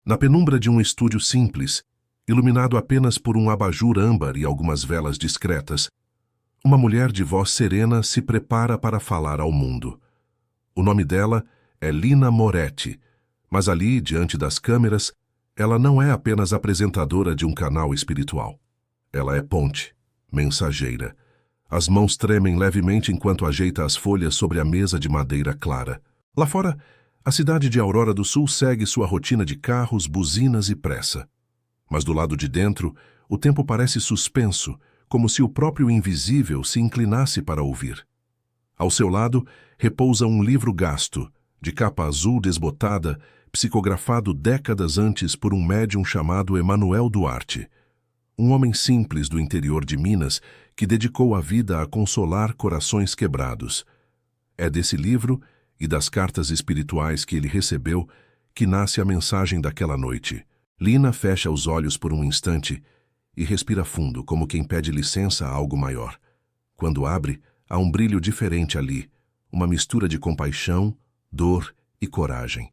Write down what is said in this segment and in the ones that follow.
Na penumbra de um estúdio simples, iluminado apenas por um abajur âmbar e algumas velas discretas, uma mulher de voz serena se prepara para falar ao mundo. O nome dela é Lina Moretti, mas ali, diante das câmeras, ela não é apenas apresentadora de um canal espiritual. Ela é ponte, mensageira. As mãos tremem levemente enquanto ajeita as folhas sobre a mesa de madeira clara. Lá fora, a cidade de Aurora do Sul segue sua rotina de carros, buzinas e pressa. Mas do lado de dentro, o tempo parece suspenso, como se o próprio invisível se inclinasse para ouvir. Ao seu lado, repousa um livro gasto, de capa azul desbotada, psicografado décadas antes por um médium chamado Emanuel Duarte, um homem simples do interior de Minas que dedicou a vida a consolar corações quebrados. É desse livro e das cartas espirituais que ele recebeu que nasce a mensagem daquela noite. Lina fecha os olhos por um instante e respira fundo, como quem pede licença a algo maior. Quando abre, há um brilho diferente ali, uma mistura de compaixão, dor e coragem.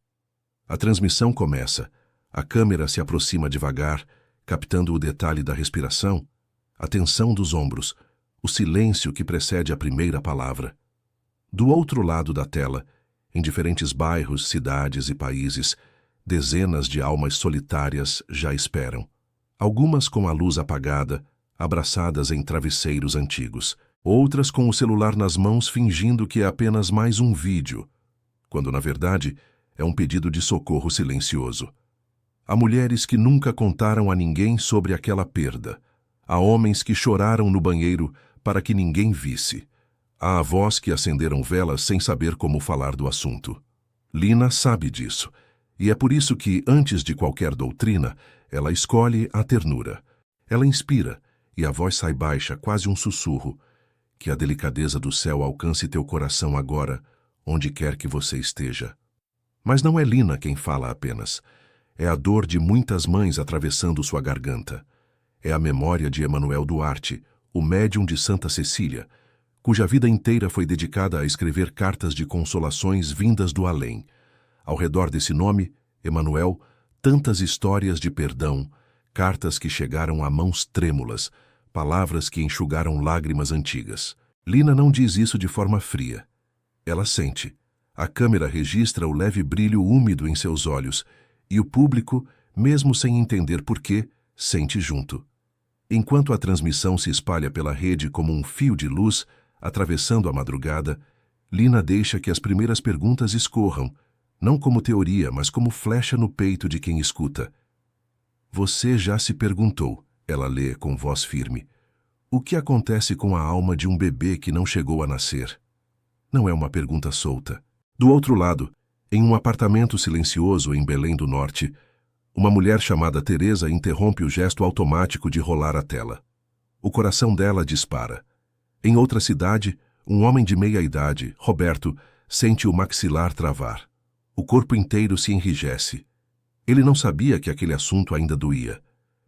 A transmissão começa. A câmera se aproxima devagar, captando o detalhe da respiração, a tensão dos ombros, o silêncio que precede a primeira palavra. Do outro lado da tela, em diferentes bairros, cidades e países, dezenas de almas solitárias já esperam. Algumas com a luz apagada, abraçadas em travesseiros antigos. Outras com o celular nas mãos fingindo que é apenas mais um vídeo, quando na verdade é um pedido de socorro silencioso. Há mulheres que nunca contaram a ninguém sobre aquela perda. Há homens que choraram no banheiro para que ninguém visse. Há avós que acenderam velas sem saber como falar do assunto. Lina sabe disso, e é por isso que, antes de qualquer doutrina, ela escolhe a ternura. Ela inspira, e a voz sai baixa, quase um sussurro. Que a delicadeza do céu alcance teu coração agora, onde quer que você esteja. Mas não é Lina quem fala apenas. É a dor de muitas mães atravessando sua garganta. É a memória de Emanuel Duarte, o médium de Santa Cecília, cuja vida inteira foi dedicada a escrever cartas de consolações vindas do além. Ao redor desse nome, Emanuel, tantas histórias de perdão, cartas que chegaram a mãos trêmulas, palavras que enxugaram lágrimas antigas. Lina não diz isso de forma fria. Ela sente. A câmera registra o leve brilho úmido em seus olhos, e o público, mesmo sem entender por quê, sente junto. Enquanto a transmissão se espalha pela rede como um fio de luz, atravessando a madrugada, Lina deixa que as primeiras perguntas escorram, não como teoria, mas como flecha no peito de quem escuta. Você já se perguntou, ela lê com voz firme, o que acontece com a alma de um bebê que não chegou a nascer? Não é uma pergunta solta. Do outro lado, em um apartamento silencioso em Belém do Norte, uma mulher chamada Teresa interrompe o gesto automático de rolar a tela. O coração dela dispara. Em outra cidade, um homem de meia idade, Roberto, sente o maxilar travar. O corpo inteiro se enrijece. Ele não sabia que aquele assunto ainda doía.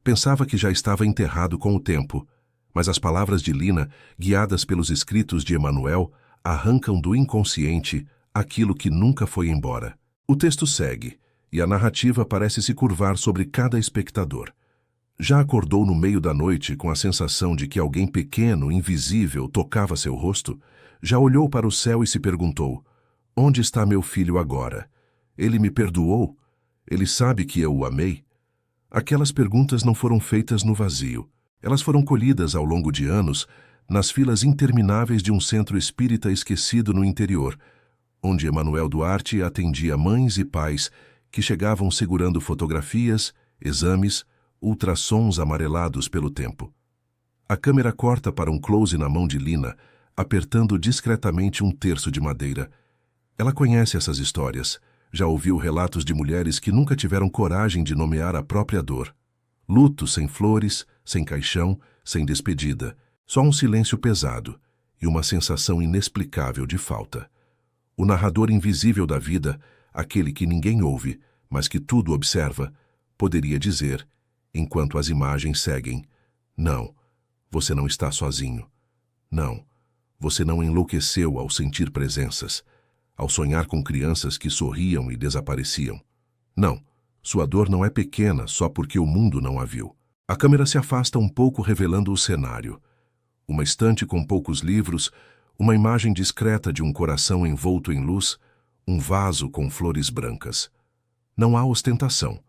Pensava que já estava enterrado com o tempo, mas as palavras de Lina, guiadas pelos escritos de Emanuel, arrancam do inconsciente aquilo que nunca foi embora. O texto segue, e a narrativa parece se curvar sobre cada espectador. Já acordou no meio da noite com a sensação de que alguém pequeno, invisível, tocava seu rosto? Já olhou para o céu e se perguntou, onde está meu filho agora? Ele me perdoou? Ele sabe que eu o amei? Aquelas perguntas não foram feitas no vazio. Elas foram colhidas ao longo de anos nas filas intermináveis de um centro espírita esquecido no interior, onde Emanuel Duarte atendia mães e pais que chegavam segurando fotografias, exames, ultrassons amarelados pelo tempo. A câmera corta para um close na mão de Lina, apertando discretamente um terço de madeira. Ela conhece essas histórias. Já ouviu relatos de mulheres que nunca tiveram coragem de nomear a própria dor. Luto sem flores, sem caixão, sem despedida. Só um silêncio pesado e uma sensação inexplicável de falta. O narrador invisível da vida, aquele que ninguém ouve, mas que tudo observa, poderia dizer, enquanto as imagens seguem, não, você não está sozinho. Não, você não enlouqueceu ao sentir presenças, ao sonhar com crianças que sorriam e desapareciam. Não, Sua dor não é pequena só porque o mundo não a viu. A câmera se afasta um pouco, revelando o cenário. Uma estante com poucos livros, uma imagem discreta de um coração envolto em luz, um vaso com flores brancas. Não há ostentação,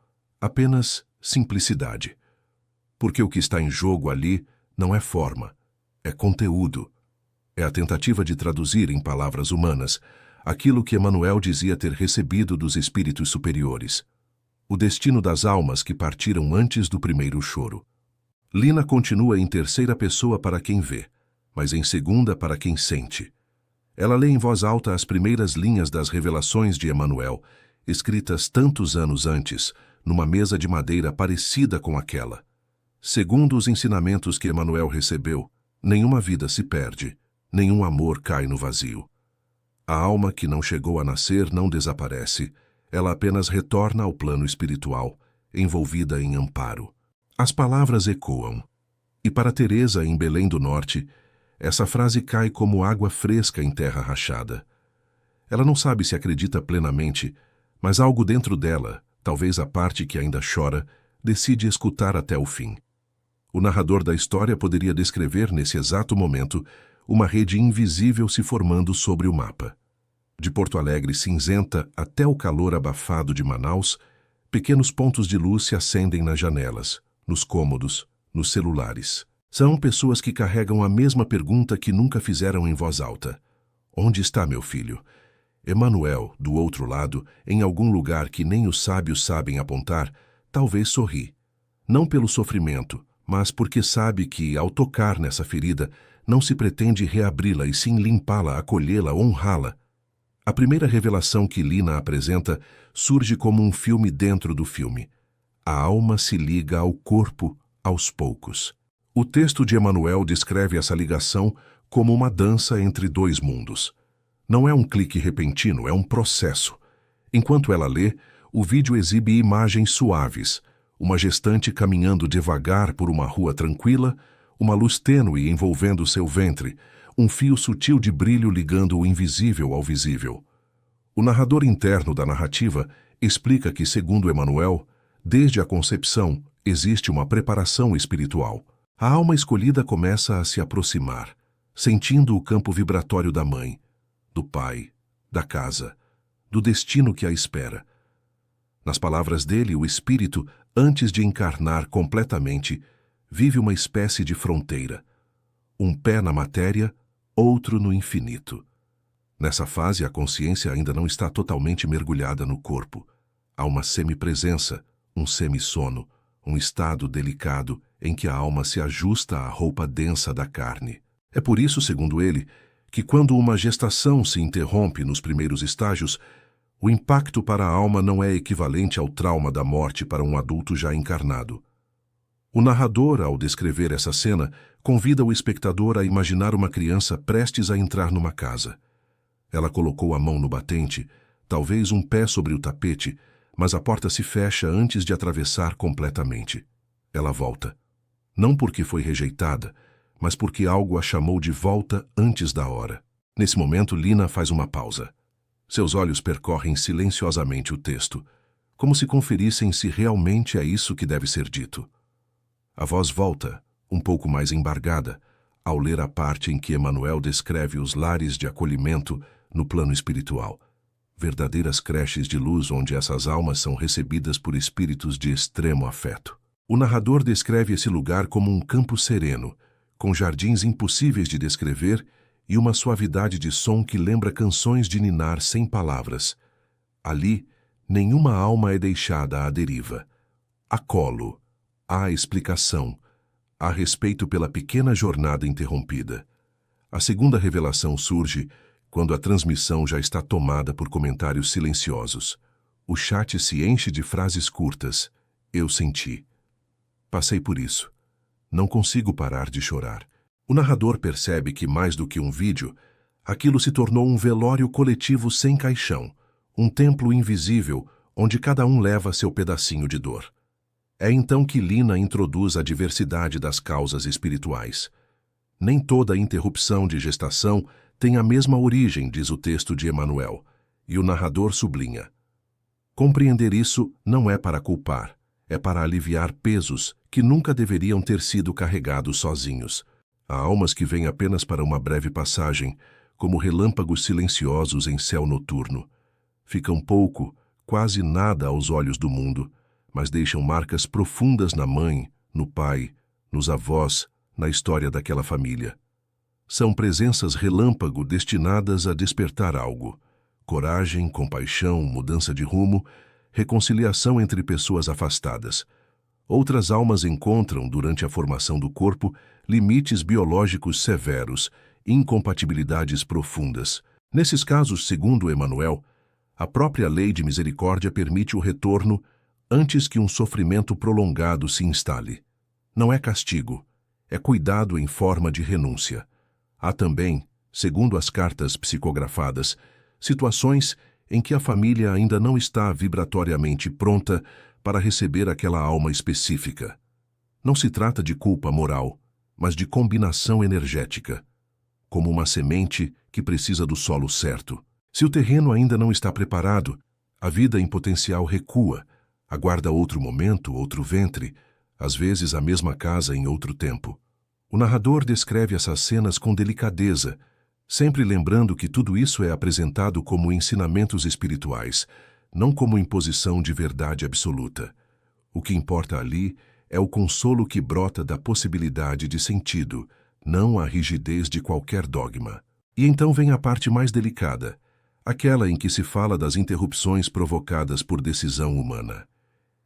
apenas simplicidade. Porque o que está em jogo ali não é forma, é conteúdo. É a tentativa de traduzir em palavras humanas aquilo que Emmanuel dizia ter recebido dos espíritos superiores. O destino das almas que partiram antes do primeiro choro. Lina continua em terceira pessoa para quem vê, mas em segunda para quem sente. Ela lê em voz alta as primeiras linhas das revelações de Emmanuel, escritas tantos anos antes, numa mesa de madeira parecida com aquela. Segundo os ensinamentos que Emmanuel recebeu, nenhuma vida se perde, nenhum amor cai no vazio. A alma que não chegou a nascer não desaparece, ela apenas retorna ao plano espiritual, envolvida em amparo. As palavras ecoam. E para Teresa, em Belém do Norte, essa frase cai como água fresca em terra rachada. Ela não sabe se acredita plenamente, mas algo dentro dela, talvez a parte que ainda chora, decide escutar até o fim. O narrador da história poderia descrever, nesse exato momento, uma rede invisível se formando sobre o mapa. De Porto Alegre cinzenta até o calor abafado de Manaus, pequenos pontos de luz se acendem nas janelas, nos cômodos, nos celulares. São pessoas que carregam a mesma pergunta que nunca fizeram em voz alta. Onde está meu filho? Emmanuel, do outro lado, em algum lugar que nem os sábios sabem apontar, talvez sorri. Não pelo sofrimento, mas porque sabe que, ao tocar nessa ferida, não se pretende reabri-la e sim limpá-la, acolhê-la, honrá-la. A primeira revelação que Lina apresenta surge como um filme dentro do filme. A alma se liga ao corpo aos poucos. O texto de Emmanuel descreve essa ligação como uma dança entre dois mundos. Não é um clique repentino, é um processo. Enquanto ela lê, o vídeo exibe imagens suaves, uma gestante caminhando devagar por uma rua tranquila, uma luz tênue envolvendo seu ventre, um fio sutil de brilho ligando o invisível ao visível. O narrador interno da narrativa explica que, segundo Emmanuel, desde a concepção existe uma preparação espiritual. A alma escolhida começa a se aproximar, sentindo o campo vibratório da mãe, do pai, da casa, do destino que a espera. Nas palavras dele, o espírito, antes de encarnar completamente, vive uma espécie de fronteira. Um pé na matéria, outro no infinito. Nessa fase, a consciência ainda não está totalmente mergulhada no corpo. Há uma semipresença, um semissono, um estado delicado em que a alma se ajusta à roupa densa da carne. É por isso, segundo ele, que quando uma gestação se interrompe nos primeiros estágios, o impacto para a alma não é equivalente ao trauma da morte para um adulto já encarnado. O narrador, ao descrever essa cena, convida o espectador a imaginar uma criança prestes a entrar numa casa. Ela colocou a mão no batente, talvez um pé sobre o tapete, mas a porta se fecha antes de atravessar completamente. Ela volta. Não porque foi rejeitada, mas porque algo a chamou de volta antes da hora. Nesse momento, Lina faz uma pausa. Seus olhos percorrem silenciosamente o texto, como se conferissem se realmente é isso que deve ser dito. A voz volta, um pouco mais embargada, ao ler a parte em que Emmanuel descreve os lares de acolhimento no plano espiritual, verdadeiras creches de luz onde essas almas são recebidas por espíritos de extremo afeto. O narrador descreve esse lugar como um campo sereno, com jardins impossíveis de descrever e uma suavidade de som que lembra canções de ninar sem palavras. Ali, nenhuma alma é deixada à deriva. Há colo, há explicação, há respeito pela pequena jornada interrompida. A segunda revelação surge quando a transmissão já está tomada por comentários silenciosos. O chat se enche de frases curtas. Eu senti. Passei por isso. Não consigo parar de chorar. O narrador percebe que, mais do que um vídeo, aquilo se tornou um velório coletivo sem caixão, um templo invisível onde cada um leva seu pedacinho de dor. É então que Lina introduz a diversidade das causas espirituais. Nem toda interrupção de gestação tem a mesma origem, diz o texto de Emmanuel, e o narrador sublinha. Compreender isso não é para culpar, é para aliviar pesos que nunca deveriam ter sido carregados sozinhos. Há almas que vêm apenas para uma breve passagem, como relâmpagos silenciosos em céu noturno. Ficam pouco, quase nada aos olhos do mundo, mas deixam marcas profundas na mãe, no pai, nos avós, na história daquela família. São presenças relâmpago destinadas a despertar algo. Coragem, compaixão, mudança de rumo, reconciliação entre pessoas afastadas. Outras almas encontram, durante a formação do corpo, limites biológicos severos, incompatibilidades profundas. Nesses casos, segundo Emmanuel, a própria lei de misericórdia permite o retorno antes que um sofrimento prolongado se instale. Não é castigo, é cuidado em forma de renúncia. Há também, segundo as cartas psicografadas, situações em que a família ainda não está vibratoriamente pronta para receber aquela alma específica. Não se trata de culpa moral, mas de combinação energética, como uma semente que precisa do solo certo. Se o terreno ainda não está preparado, a vida em potencial recua, aguarda outro momento, outro ventre, às vezes a mesma casa em outro tempo. O narrador descreve essas cenas com delicadeza, sempre lembrando que tudo isso é apresentado como ensinamentos espirituais, não como imposição de verdade absoluta. O que importa ali é o consolo que brota da possibilidade de sentido, não a rigidez de qualquer dogma. E então vem a parte mais delicada, aquela em que se fala das interrupções provocadas por decisão humana.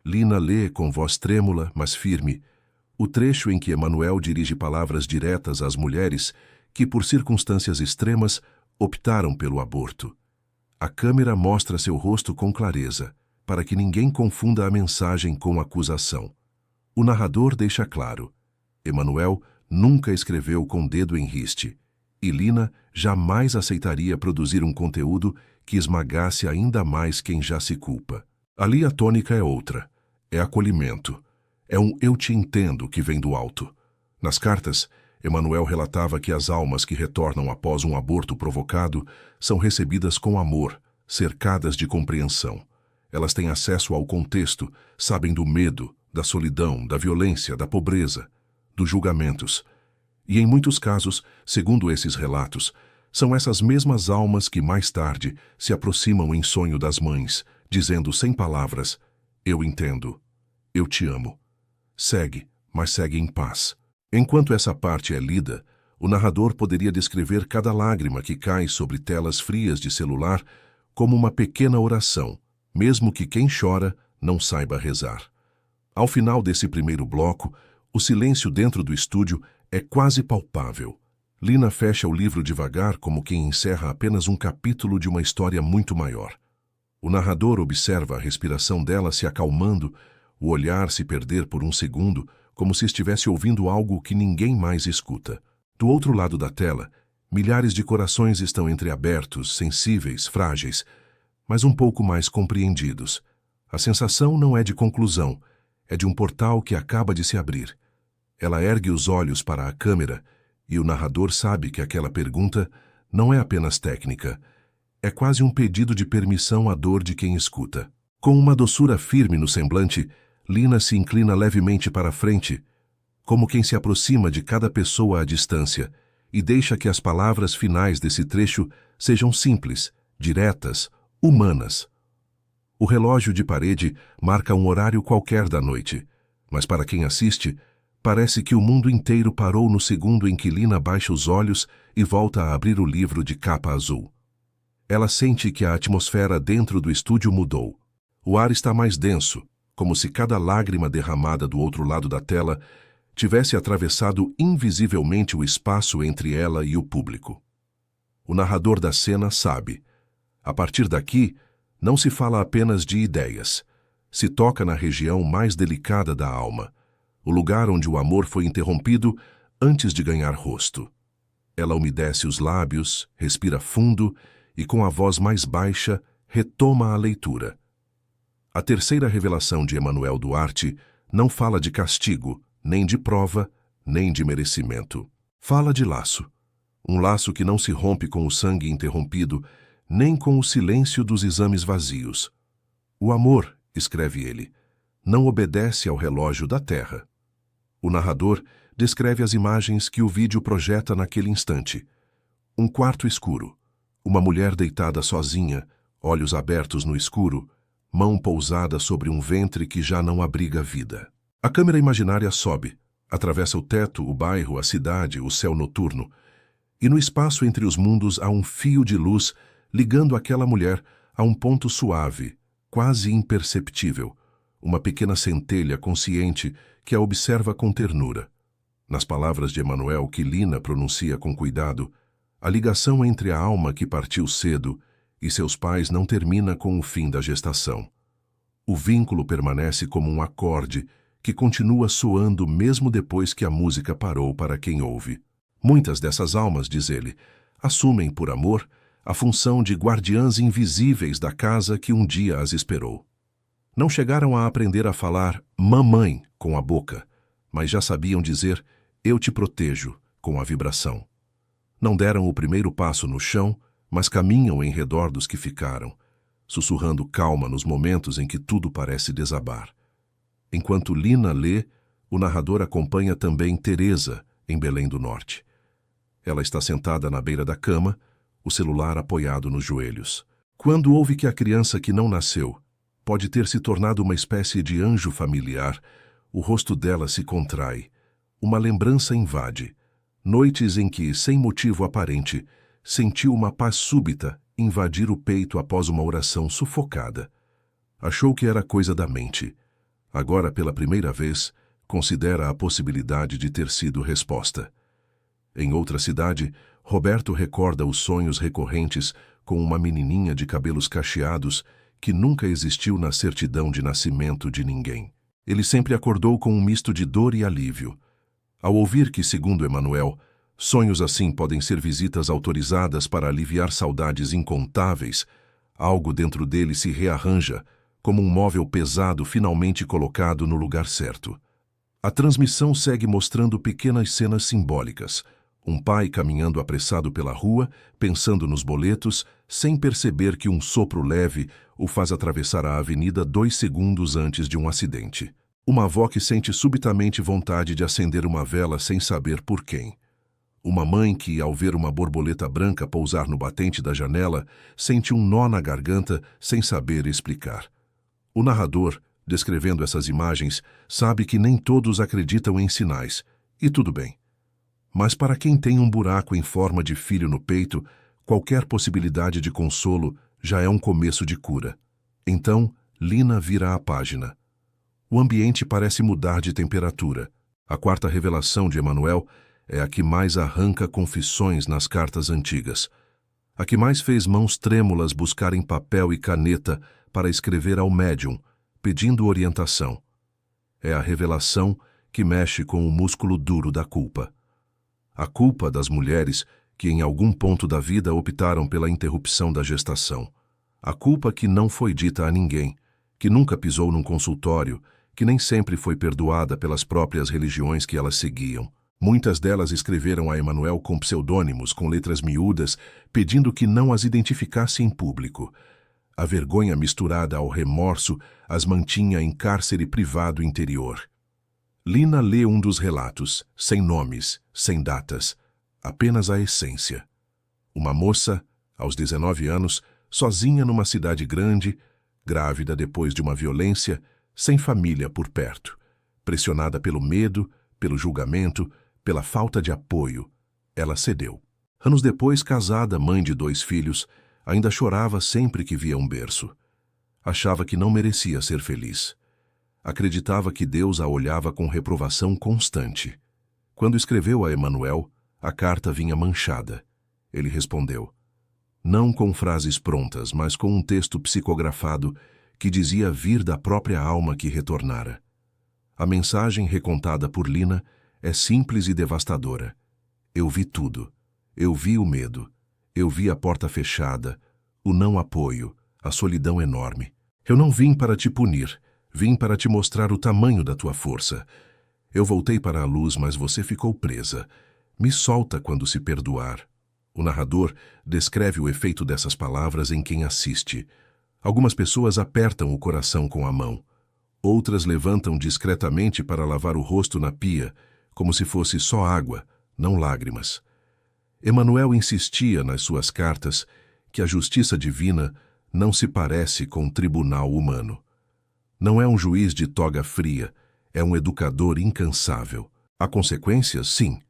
Lina lê com voz trêmula, mas firme, o trecho em que Emmanuel dirige palavras diretas às mulheres que, por circunstâncias extremas, optaram pelo aborto. A câmera mostra seu rosto com clareza, para que ninguém confunda a mensagem com acusação. O narrador deixa claro: Emmanuel nunca escreveu com dedo em riste, e Lina jamais aceitaria produzir um conteúdo que esmagasse ainda mais quem já se culpa. Ali a tônica é outra, é acolhimento, é um eu te entendo que vem do alto. Nas cartas, Emmanuel relatava que as almas que retornam após um aborto provocado são recebidas com amor, cercadas de compreensão. Elas têm acesso ao contexto, sabem do medo, da solidão, da violência, da pobreza, dos julgamentos. E em muitos casos, segundo esses relatos, são essas mesmas almas que mais tarde se aproximam em sonho das mães, dizendo sem palavras: eu entendo, eu te amo. Segue, mas segue em paz. Enquanto essa parte é lida, o narrador poderia descrever cada lágrima que cai sobre telas frias de celular como uma pequena oração, mesmo que quem chora não saiba rezar. Ao final desse primeiro bloco, o silêncio dentro do estúdio é quase palpável. Lina fecha o livro devagar, como quem encerra apenas um capítulo de uma história muito maior. O narrador observa a respiração dela se acalmando, o olhar se perder por um segundo, como se estivesse ouvindo algo que ninguém mais escuta. Do outro lado da tela, milhares de corações estão entreabertos, sensíveis, frágeis, mas um pouco mais compreendidos. A sensação não é de conclusão, é de um portal que acaba de se abrir. Ela ergue os olhos para a câmera e o narrador sabe que aquela pergunta não é apenas técnica, é quase um pedido de permissão à dor de quem escuta. Com uma doçura firme no semblante, Lina se inclina levemente para a frente, como quem se aproxima de cada pessoa à distância, e deixa que as palavras finais desse trecho sejam simples, diretas, humanas. O relógio de parede marca um horário qualquer da noite, mas para quem assiste, parece que o mundo inteiro parou no segundo em que Lina baixa os olhos e volta a abrir o livro de capa azul. Ela sente que a atmosfera dentro do estúdio mudou. O ar está mais denso, como se cada lágrima derramada do outro lado da tela tivesse atravessado invisivelmente o espaço entre ela e o público. O narrador da cena sabe. A partir daqui, não se fala apenas de ideias. Se toca na região mais delicada da alma, o lugar onde o amor foi interrompido antes de ganhar rosto. Ela umedece os lábios, respira fundo e, com a voz mais baixa, retoma a leitura. A terceira revelação de Emmanuel Duarte não fala de castigo, nem de prova, nem de merecimento. Fala de laço. Um laço que não se rompe com o sangue interrompido, nem com o silêncio dos exames vazios. O amor, escreve ele, não obedece ao relógio da Terra. O narrador descreve as imagens que o vídeo projeta naquele instante. Um quarto escuro, uma mulher deitada sozinha, olhos abertos no escuro, mão pousada sobre um ventre que já não abriga vida. A câmera imaginária sobe, atravessa o teto, o bairro, a cidade, o céu noturno, e no espaço entre os mundos há um fio de luz ligando aquela mulher a um ponto suave, quase imperceptível, uma pequena centelha consciente que a observa com ternura. Nas palavras de Emanuel que Lina pronuncia com cuidado, a ligação entre a alma que partiu cedo e seus pais não termina com o fim da gestação. O vínculo permanece como um acorde que continua soando mesmo depois que a música parou para quem ouve. Muitas dessas almas, diz ele, assumem, por amor, a função de guardiãs invisíveis da casa que um dia as esperou. Não chegaram a aprender a falar mamãe com a boca, mas já sabiam dizer eu te protejo com a vibração. Não deram o primeiro passo no chão, mas caminham em redor dos que ficaram, sussurrando calma nos momentos em que tudo parece desabar. Enquanto Lina lê, o narrador acompanha também Teresa, em Belém do Norte. Ela está sentada na beira da cama, o celular apoiado nos joelhos. Quando ouve que a criança que não nasceu pode ter se tornado uma espécie de anjo familiar, o rosto dela se contrai. Uma lembrança invade. Noites em que, sem motivo aparente, sentiu uma paz súbita invadir o peito após uma oração sufocada. Achou que era coisa da mente. Agora, pela primeira vez, considera a possibilidade de ter sido resposta. Em outra cidade, Roberto recorda os sonhos recorrentes com uma menininha de cabelos cacheados que nunca existiu na certidão de nascimento de ninguém. Ele sempre acordou com um misto de dor e alívio. Ao ouvir que, segundo Emanuel, sonhos assim podem ser visitas autorizadas para aliviar saudades incontáveis, algo dentro dele se rearranja, como um móvel pesado finalmente colocado no lugar certo. A transmissão segue mostrando pequenas cenas simbólicas. Um pai caminhando apressado pela rua, pensando nos boletos, sem perceber que um sopro leve o faz atravessar a avenida 2 segundos antes de um acidente. Uma avó que sente subitamente vontade de acender uma vela sem saber por quem. Uma mãe que, ao ver uma borboleta branca pousar no batente da janela, sente um nó na garganta sem saber explicar. O narrador, descrevendo essas imagens, sabe que nem todos acreditam em sinais, e tudo bem. Mas para quem tem um buraco em forma de filho no peito, qualquer possibilidade de consolo já é um começo de cura. Então, Lina vira a página. O ambiente parece mudar de temperatura. A quarta revelação de Emanuel é a que mais arranca confissões nas cartas antigas. A que mais fez mãos trêmulas buscarem papel e caneta para escrever ao médium, pedindo orientação. É a revelação que mexe com o músculo duro da culpa. A culpa das mulheres que em algum ponto da vida optaram pela interrupção da gestação. A culpa que não foi dita a ninguém, que nunca pisou num consultório, que nem sempre foi perdoada pelas próprias religiões que elas seguiam. Muitas delas escreveram a Emanuel com pseudônimos, com letras miúdas, pedindo que não as identificasse em público. A vergonha misturada ao remorso as mantinha em cárcere privado interior. Lina lê um dos relatos, sem nomes, sem datas, apenas a essência. Uma moça, aos 19 anos, sozinha numa cidade grande, grávida depois de uma violência, sem família por perto, pressionada pelo medo, pelo julgamento, pela falta de apoio. Ela cedeu. Anos depois, casada, mãe de 2 filhos, ainda chorava sempre que via um berço. Achava que não merecia ser feliz. Acreditava que Deus a olhava com reprovação constante. Quando escreveu a Emanuel, a carta vinha manchada. Ele respondeu, não com frases prontas, mas com um texto psicografado que dizia vir da própria alma que retornara. A mensagem recontada por Lina é simples e devastadora. Eu vi tudo. Eu vi o medo. Eu vi a porta fechada, o não apoio, a solidão enorme. Eu não vim para te punir. Vim para te mostrar o tamanho da tua força. Eu voltei para a luz, mas você ficou presa. Me solta quando se perdoar. O narrador descreve o efeito dessas palavras em quem assiste. Algumas pessoas apertam o coração com a mão. Outras levantam discretamente para lavar o rosto na pia, como se fosse só água, não lágrimas. Emanuel insistia nas suas cartas que a justiça divina não se parece com um tribunal humano. Não é um juiz de toga fria, é um educador incansável. Há consequências, sim.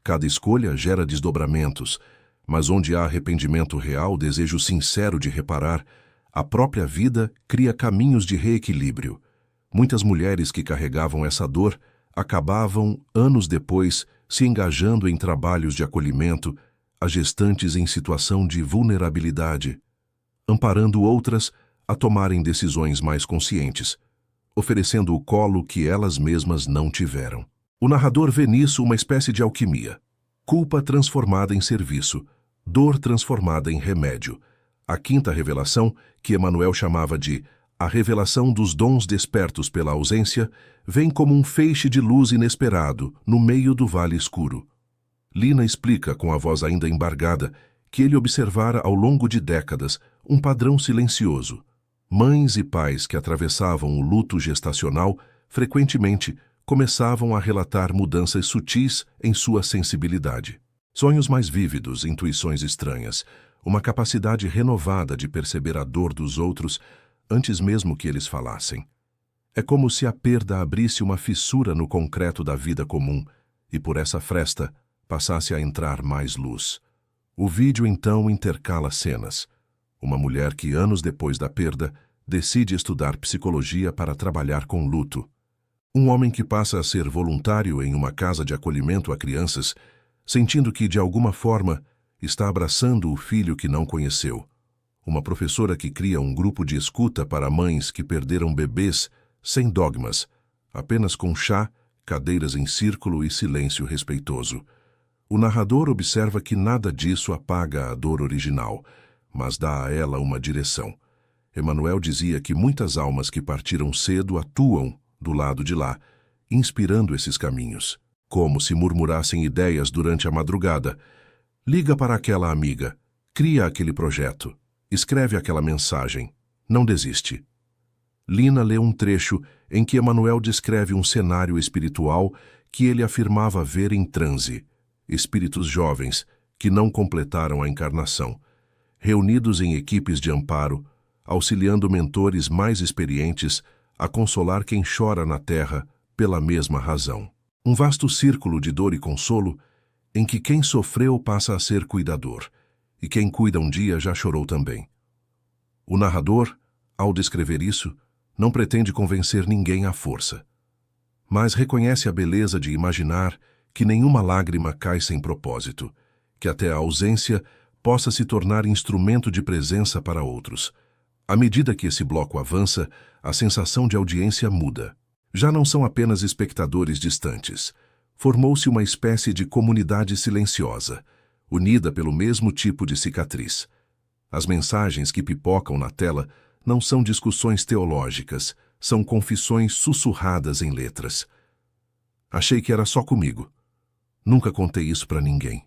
Cada escolha gera desdobramentos, mas onde há arrependimento real, desejo sincero de reparar, a própria vida cria caminhos de reequilíbrio. Muitas mulheres que carregavam essa dor acabavam, anos depois, se engajando em trabalhos de acolhimento a gestantes em situação de vulnerabilidade, amparando outras a tomarem decisões mais conscientes, oferecendo o colo que elas mesmas não tiveram. O narrador vê nisso uma espécie de alquimia. Culpa transformada em serviço, dor transformada em remédio. A quinta revelação, que Emanuel chamava de a revelação dos dons despertos pela ausência, vem como um feixe de luz inesperado no meio do vale escuro. Lina explica, com a voz ainda embargada, que ele observara ao longo de décadas um padrão silencioso. Mães e pais que atravessavam o luto gestacional frequentemente começavam a relatar mudanças sutis em sua sensibilidade. Sonhos mais vívidos, intuições estranhas, uma capacidade renovada de perceber a dor dos outros antes mesmo que eles falassem. É como se a perda abrisse uma fissura no concreto da vida comum e por essa fresta passasse a entrar mais luz. O vídeo então intercala cenas. Uma mulher que, anos depois da perda, decide estudar psicologia para trabalhar com luto. Um homem que passa a ser voluntário em uma casa de acolhimento a crianças, sentindo que, de alguma forma, está abraçando o filho que não conheceu. Uma professora que cria um grupo de escuta para mães que perderam bebês sem dogmas, apenas com chá, cadeiras em círculo e silêncio respeitoso. O narrador observa que nada disso apaga a dor original, mas dá a ela uma direção. Emanuel dizia que muitas almas que partiram cedo atuam do lado de lá, inspirando esses caminhos, como se murmurassem ideias durante a madrugada. Liga para aquela amiga, cria aquele projeto, escreve aquela mensagem, não desiste. Lina lê um trecho em que Emanuel descreve um cenário espiritual que ele afirmava ver em transe, espíritos jovens que não completaram a encarnação, reunidos em equipes de amparo, auxiliando mentores mais experientes a consolar quem chora na terra pela mesma razão. Um vasto círculo de dor e consolo em que quem sofreu passa a ser cuidador, e quem cuida um dia já chorou também. O narrador, ao descrever isso, não pretende convencer ninguém à força, mas reconhece a beleza de imaginar que nenhuma lágrima cai sem propósito, que até a ausência possa se tornar instrumento de presença para outros. À medida que esse bloco avança, a sensação de audiência muda. Já não são apenas espectadores distantes. Formou-se uma espécie de comunidade silenciosa, unida pelo mesmo tipo de cicatriz. As mensagens que pipocam na tela não são discussões teológicas, são confissões sussurradas em letras. Achei que era só comigo. Nunca contei isso para ninguém.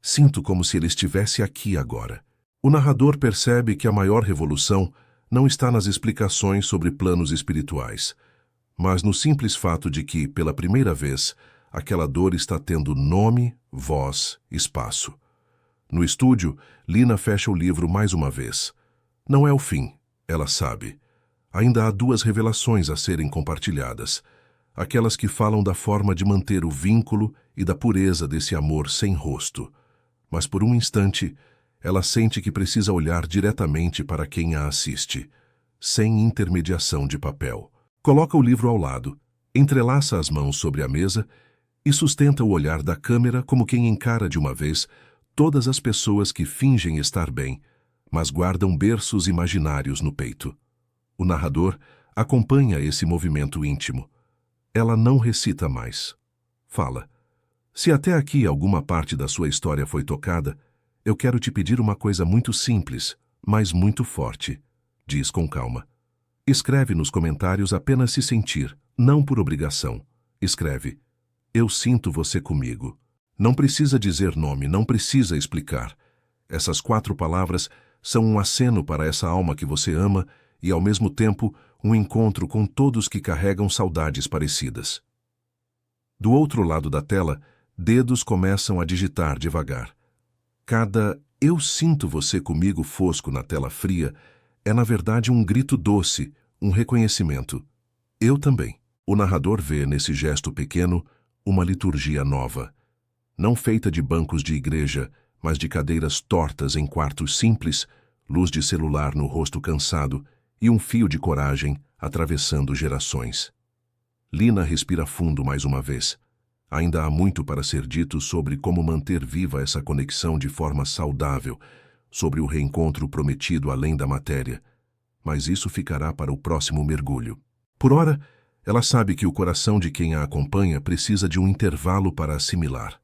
Sinto como se ele estivesse aqui agora. O narrador percebe que a maior revolução não está nas explicações sobre planos espirituais, mas no simples fato de que, pela primeira vez, aquela dor está tendo nome, voz, espaço. No estúdio, Lina fecha o livro mais uma vez. Não é o fim, ela sabe. Ainda há duas revelações a serem compartilhadas. Aquelas que falam da forma de manter o vínculo e da pureza desse amor sem rosto. Mas por um instante, ela sente que precisa olhar diretamente para quem a assiste, sem intermediação de papel. Coloca o livro ao lado, entrelaça as mãos sobre a mesa e sustenta o olhar da câmera como quem encara de uma vez todas as pessoas que fingem estar bem, mas guardam berços imaginários no peito. O narrador acompanha esse movimento íntimo. Ela não recita mais. Fala. Se até aqui alguma parte da sua história foi tocada, eu quero te pedir uma coisa muito simples, mas muito forte. Diz com calma. Escreve nos comentários apenas se sentir, não por obrigação. Escreve. Eu sinto você comigo. Não precisa dizer nome, não precisa explicar. Essas 4 palavras são um aceno para essa alma que você ama e, ao mesmo tempo, um encontro com todos que carregam saudades parecidas. Do outro lado da tela, dedos começam a digitar devagar. Cada "eu sinto você comigo" fosco na tela fria é, na verdade, um grito doce, um reconhecimento. Eu também. O narrador vê, nesse gesto pequeno, uma liturgia nova. Não feita de bancos de igreja, mas de cadeiras tortas em quartos simples, luz de celular no rosto cansado e um fio de coragem atravessando gerações. Lina respira fundo mais uma vez. Ainda há muito para ser dito sobre como manter viva essa conexão de forma saudável, sobre o reencontro prometido além da matéria. Mas isso ficará para o próximo mergulho. Por ora, ela sabe que o coração de quem a acompanha precisa de um intervalo para assimilar.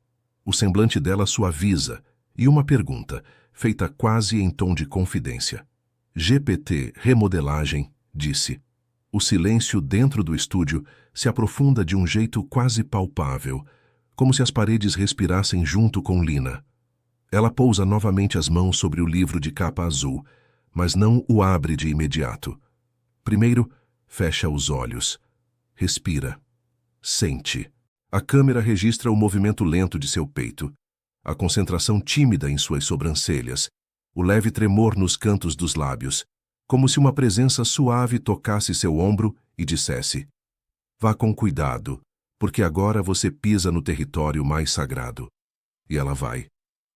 O semblante dela suaviza e uma pergunta, feita quase em tom de confidência. GPT Remodelagem, disse. O silêncio dentro do estúdio se aprofunda de um jeito quase palpável, como se as paredes respirassem junto com Lina. Ela pousa novamente as mãos sobre o livro de capa azul, mas não o abre de imediato. Primeiro, fecha os olhos. Respira. Sente. A câmera registra o movimento lento de seu peito, a concentração tímida em suas sobrancelhas, o leve tremor nos cantos dos lábios, como se uma presença suave tocasse seu ombro e dissesse: "Vá com cuidado, porque agora você pisa no território mais sagrado." E ela vai.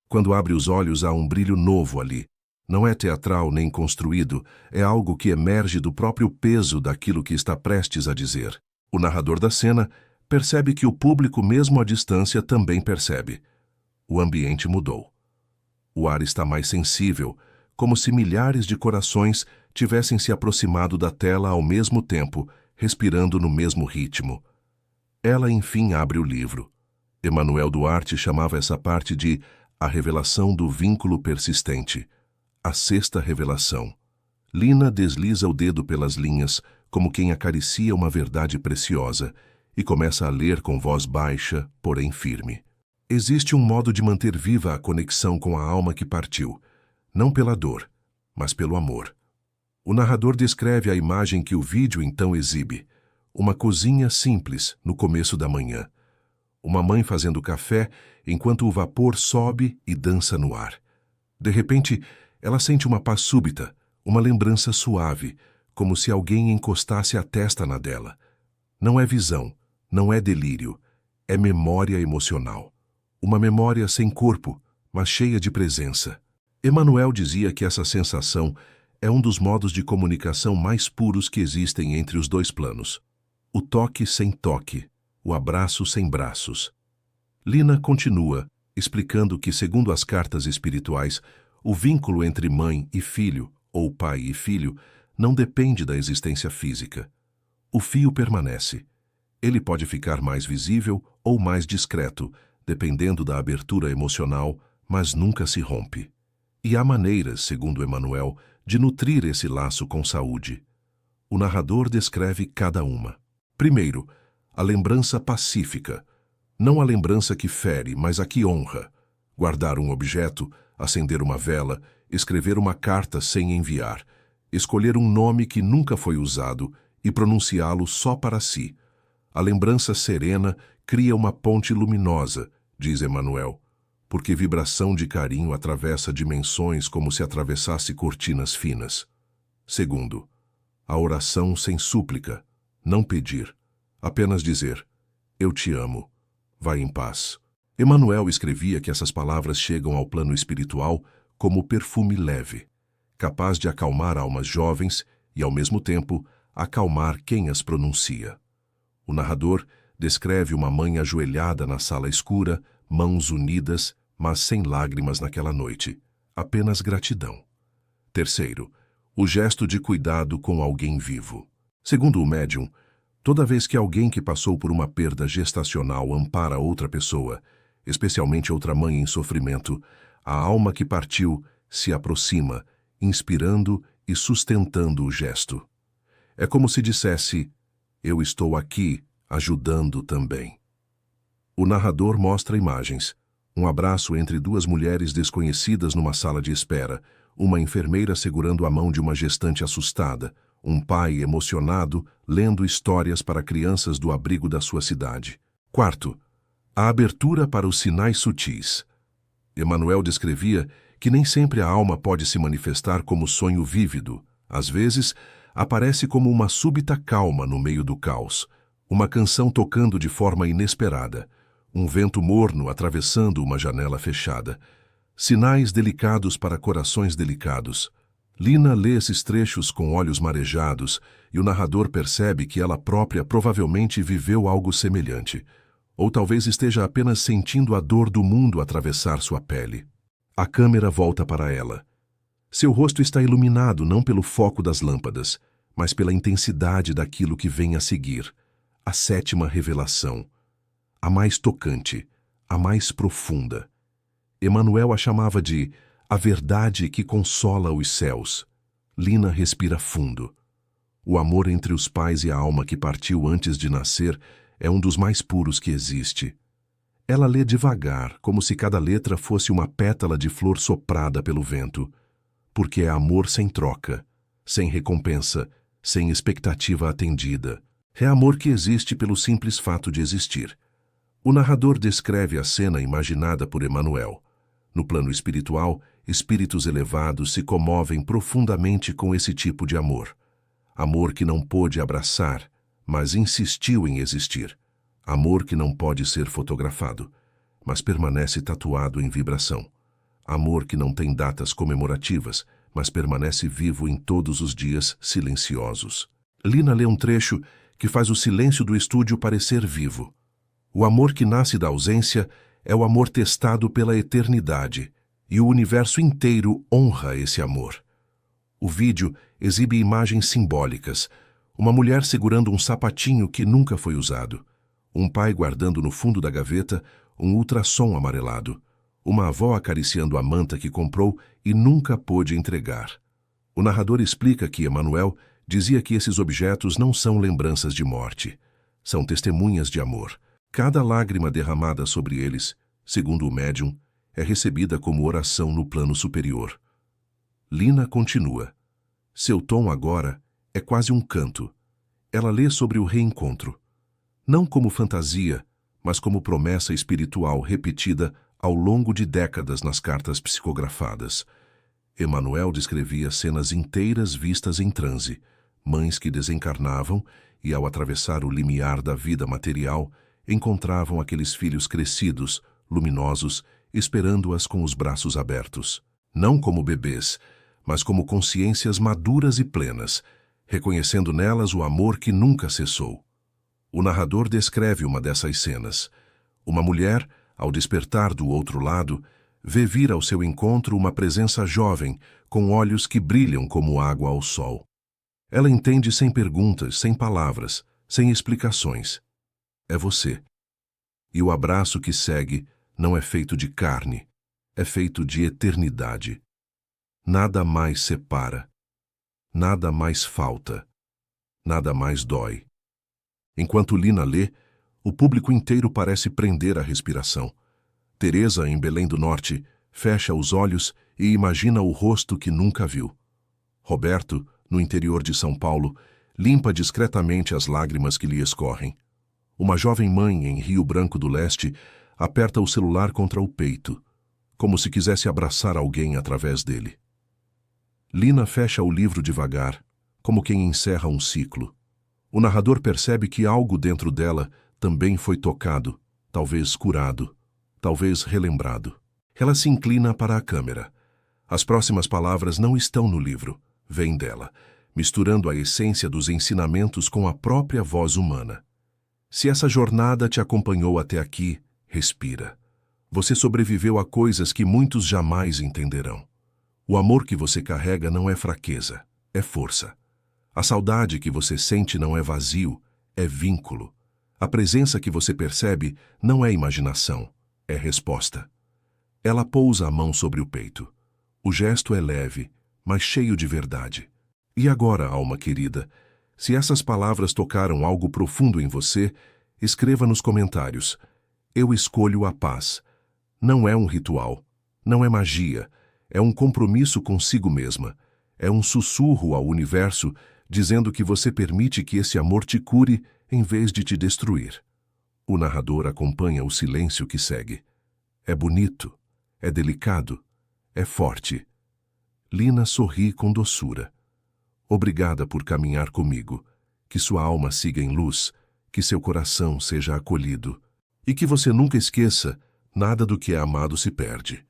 Quando abre os olhos, há um brilho novo ali. Não é teatral nem construído, é algo que emerge do próprio peso daquilo que está prestes a dizer. O narrador da cena percebe que o público, mesmo à distância, também percebe. O ambiente mudou. O ar está mais sensível, como se milhares de corações tivessem se aproximado da tela ao mesmo tempo, respirando no mesmo ritmo. Ela, enfim, abre o livro. Emanuel Duarte chamava essa parte de a revelação do vínculo persistente, a sexta revelação. Lina desliza o dedo pelas linhas, como quem acaricia uma verdade preciosa, e começa a ler com voz baixa, porém firme. Existe um modo de manter viva a conexão com a alma que partiu, não pela dor, mas pelo amor. O narrador descreve a imagem que o vídeo então exibe: uma cozinha simples no começo da manhã. Uma mãe fazendo café enquanto o vapor sobe e dança no ar. De repente, ela sente uma paz súbita, uma lembrança suave, como se alguém encostasse a testa na dela. Não é visão, não é delírio, é memória emocional. Uma memória sem corpo, mas cheia de presença. Emanuel dizia que essa sensação é um dos modos de comunicação mais puros que existem entre os dois planos. O toque sem toque, o abraço sem braços. Lina continua, explicando que, segundo as cartas espirituais, o vínculo entre mãe e filho, ou pai e filho, não depende da existência física. O fio permanece. Ele pode ficar mais visível ou mais discreto, dependendo da abertura emocional, mas nunca se rompe. E há maneiras, segundo Emanuel, de nutrir esse laço com saúde. O narrador descreve cada uma. Primeiro, a lembrança pacífica. Não a lembrança que fere, mas a que honra. Guardar um objeto, acender uma vela, escrever uma carta sem enviar, escolher um nome que nunca foi usado e pronunciá-lo só para si. A lembrança serena cria uma ponte luminosa, diz Emanuel, porque vibração de carinho atravessa dimensões como se atravessasse cortinas finas. Segundo, a oração sem súplica, não pedir, apenas dizer: "Eu te amo, vai em paz." Emanuel escrevia que essas palavras chegam ao plano espiritual como perfume leve, capaz de acalmar almas jovens e, ao mesmo tempo, acalmar quem as pronuncia. O narrador descreve uma mãe ajoelhada na sala escura, mãos unidas, mas sem lágrimas naquela noite, apenas gratidão. Terceiro, o gesto de cuidado com alguém vivo. Segundo o médium, toda vez que alguém que passou por uma perda gestacional ampara outra pessoa, especialmente outra mãe em sofrimento, a alma que partiu se aproxima, inspirando e sustentando o gesto. É como se dissesse: "Eu estou aqui, ajudando também." O narrador mostra imagens. Um abraço entre duas mulheres desconhecidas numa sala de espera, uma enfermeira segurando a mão de uma gestante assustada, um pai emocionado lendo histórias para crianças do abrigo da sua cidade. Quarto, a abertura para os sinais sutis. Emmanuel descrevia que nem sempre a alma pode se manifestar como sonho vívido. Às vezes, aparece como uma súbita calma no meio do caos, uma canção tocando de forma inesperada, um vento morno atravessando uma janela fechada. Sinais delicados para corações delicados. Lina lê esses trechos com olhos marejados e o narrador percebe que ela própria provavelmente viveu algo semelhante. Ou talvez esteja apenas sentindo a dor do mundo atravessar sua pele. A câmera volta para ela. Seu rosto está iluminado não pelo foco das lâmpadas, mas pela intensidade daquilo que vem a seguir. A sétima revelação. A mais tocante, a mais profunda. Emmanuel a chamava de a verdade que consola os céus. Lina respira fundo. O amor entre os pais e a alma que partiu antes de nascer é um dos mais puros que existe. Ela lê devagar, como se cada letra fosse uma pétala de flor soprada pelo vento, porque é amor sem troca, sem recompensa, sem expectativa atendida. É amor que existe pelo simples fato de existir. O narrador descreve a cena imaginada por Emmanuel. No plano espiritual, espíritos elevados se comovem profundamente com esse tipo de amor. Amor que não pôde abraçar, mas insistiu em existir. Amor que não pode ser fotografado, mas permanece tatuado em vibração. Amor que não tem datas comemorativas, mas permanece vivo em todos os dias silenciosos. Lina lê um trecho que faz o silêncio do estúdio parecer vivo. O amor que nasce da ausência é o amor testado pela eternidade, e o universo inteiro honra esse amor. O vídeo exibe imagens simbólicas, uma mulher segurando um sapatinho que nunca foi usado, um pai guardando no fundo da gaveta um ultrassom amarelado, uma avó acariciando a manta que comprou e nunca pôde entregar. O narrador explica que Emmanuel dizia que esses objetos não são lembranças de morte, são testemunhas de amor. Cada lágrima derramada sobre eles, segundo o médium, é recebida como oração no plano superior. Lina continua. Seu tom agora é quase um canto. Ela lê sobre o reencontro. Não como fantasia, mas como promessa espiritual repetida ao longo de décadas nas cartas psicografadas. Emmanuel descrevia cenas inteiras vistas em transe, mães que desencarnavam e, ao atravessar o limiar da vida material, encontravam aqueles filhos crescidos, luminosos, esperando-as com os braços abertos. Não como bebês, mas como consciências maduras e plenas, reconhecendo nelas o amor que nunca cessou. O narrador descreve uma dessas cenas. Uma mulher, ao despertar do outro lado, vê vir ao seu encontro uma presença jovem, com olhos que brilham como água ao sol. Ela entende sem perguntas, sem palavras, sem explicações. É você. E o abraço que segue não é feito de carne, é feito de eternidade. Nada mais separa, nada mais falta, nada mais dói. Enquanto Lina lê, o público inteiro parece prender a respiração. Teresa, em Belém do Norte, fecha os olhos e imagina o rosto que nunca viu. Roberto, no interior de São Paulo, limpa discretamente as lágrimas que lhe escorrem. Uma jovem mãe, em Rio Branco do Leste, aperta o celular contra o peito, como se quisesse abraçar alguém através dele. Lina fecha o livro devagar, como quem encerra um ciclo. O narrador percebe que algo dentro dela também foi tocado, talvez curado, talvez relembrado. Ela se inclina para a câmera. As próximas palavras não estão no livro, vêm dela, misturando a essência dos ensinamentos com a própria voz humana. Se essa jornada te acompanhou até aqui, respira. Você sobreviveu a coisas que muitos jamais entenderão. O amor que você carrega não é fraqueza, é força. A saudade que você sente não é vazio, é vínculo. A presença que você percebe não é imaginação, é resposta. Ela pousa a mão sobre o peito. O gesto é leve, mas cheio de verdade. E agora, alma querida, se essas palavras tocaram algo profundo em você, escreva nos comentários. Eu escolho a paz. Não é um ritual, não é magia, É um compromisso consigo mesma. É um sussurro ao universo dizendo que você permite que esse amor te cure em vez de te destruir. O narrador acompanha o silêncio que segue. É bonito, é delicado, é forte. Lina sorri com doçura. Obrigada por caminhar comigo. Que sua alma siga em luz, que seu coração seja acolhido. E que você nunca esqueça, nada do que é amado se perde.